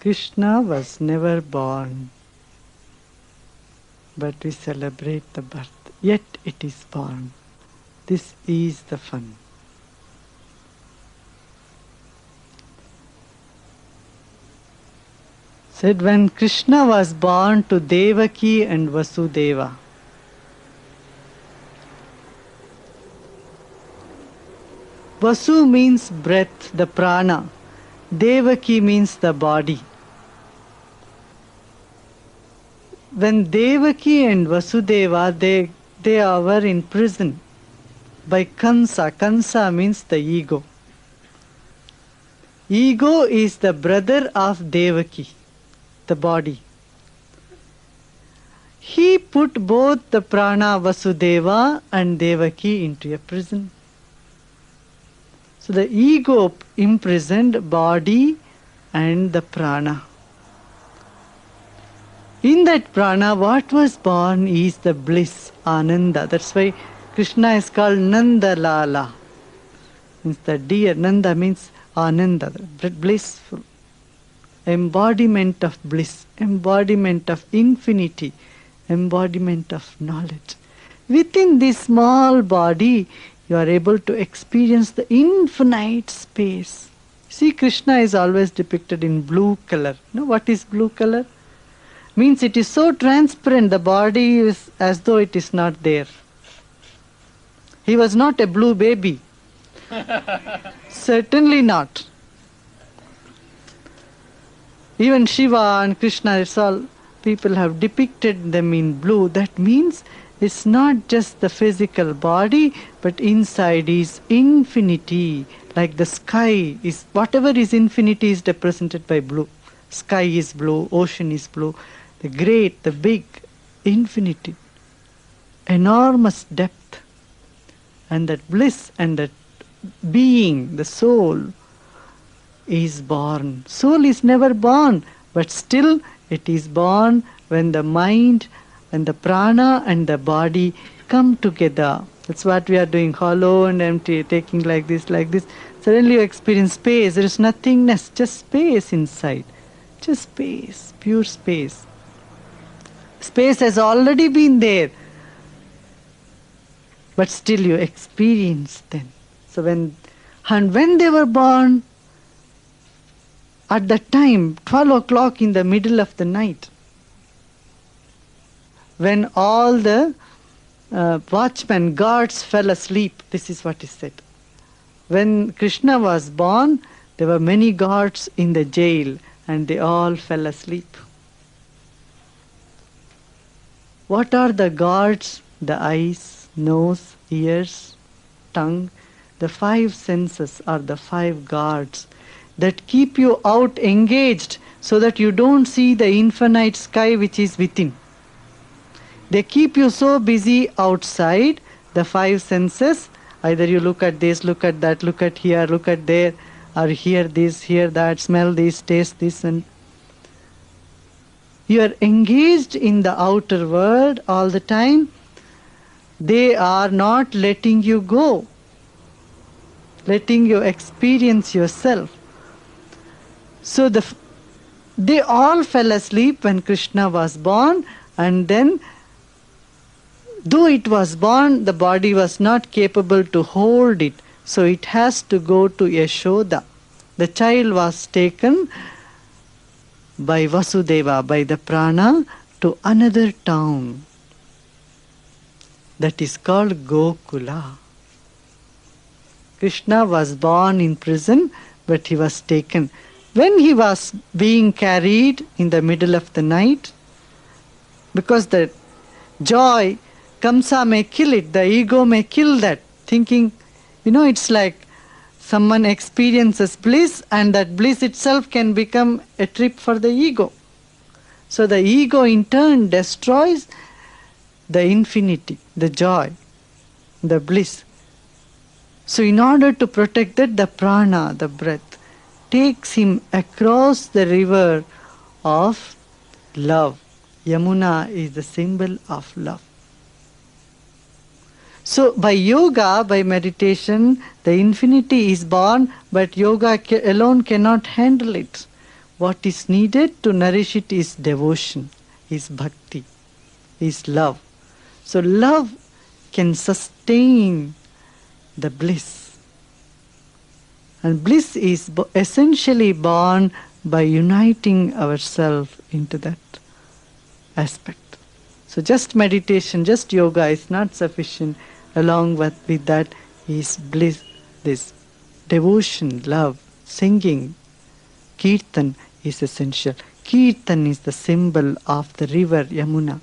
Krishna was never born, but we celebrate the birth. Yet it is born. This is the fun. Said when Krishna was born to Devaki and Vasudeva, Vasu means breath, the prana. Devaki means the body. When Devaki and Vasudeva, they were in prison by Kansa. Kansa means the ego. Ego is the brother of Devaki, the body. He put both the prana Vasudeva and Devaki into a prison. So the ego imprisoned body and the prana. In that prana, what was born is the bliss, Ananda. That's why Krishna is called Nanda Lala. Means the deer. Nanda means Ananda, blissful. Embodiment of bliss, embodiment of infinity, embodiment of knowledge. Within this small body, you are able to experience the infinite space. See, Krishna is always depicted in blue color. You know what is blue color? Means it is so transparent, the body is as though it is not there. He was not a blue baby. Certainly not. Even Shiva and Krishna, it's all, people have depicted them in blue. That means it's not just the physical body, but inside is infinity. Like the sky is, whatever is infinity is represented by blue. Sky is blue, ocean is blue. The great, the big, infinity. Enormous depth. And that bliss and that being, the soul, is born. Soul is never born, but still it is born when the mind and the prana and the body come together. That's what we are doing, hollow and empty, taking like this, like this. Suddenly you experience space. There is nothingness, just space inside. Just space, pure space. Space has already been there, but still you experience them. So when they were born, at that time, 12 o'clock in the middle of the night, when all the watchmen, guards fell asleep, this is what is said. When Krishna was born, there were many guards in the jail and they all fell asleep. What are the guards? The eyes, nose, ears, tongue. The 5 senses are the 5 guards that keep you out engaged so that you don't see the infinite sky which is within. They keep you so busy outside, the 5 senses. Either you look at this, look at that, look at here, look at there, or hear this, hear that, smell this, taste this, and you are engaged in the outer world all the time. They are not letting you go, letting you experience yourself. So they all fell asleep when Krishna was born, and then though it was born, the body was not capable to hold it. So it has to go to Yashoda. The child was taken by Vasudeva, by the prana, to another town that is called Gokula. Krishna was born in prison, but he was taken. When he was being carried in the middle of the night, because the joy, Kamsa may kill it, the ego may kill that, thinking, it's like someone experiences bliss and that bliss itself can become a trip for the ego. So the ego in turn destroys the infinity, the joy, the bliss. So in order to protect that, the prana, the breath, takes him across the river of love. Yamuna is the symbol of love. So by yoga, by meditation, the infinity is born, but yoga alone cannot handle it. What is needed to nourish it is devotion, is bhakti, is love. So love can sustain the bliss. And bliss is essentially born by uniting ourselves into that aspect. So just meditation, just yoga is not sufficient. Along with that is bliss, this devotion, love, singing, kirtan is essential. Kirtan is the symbol of the river Yamuna.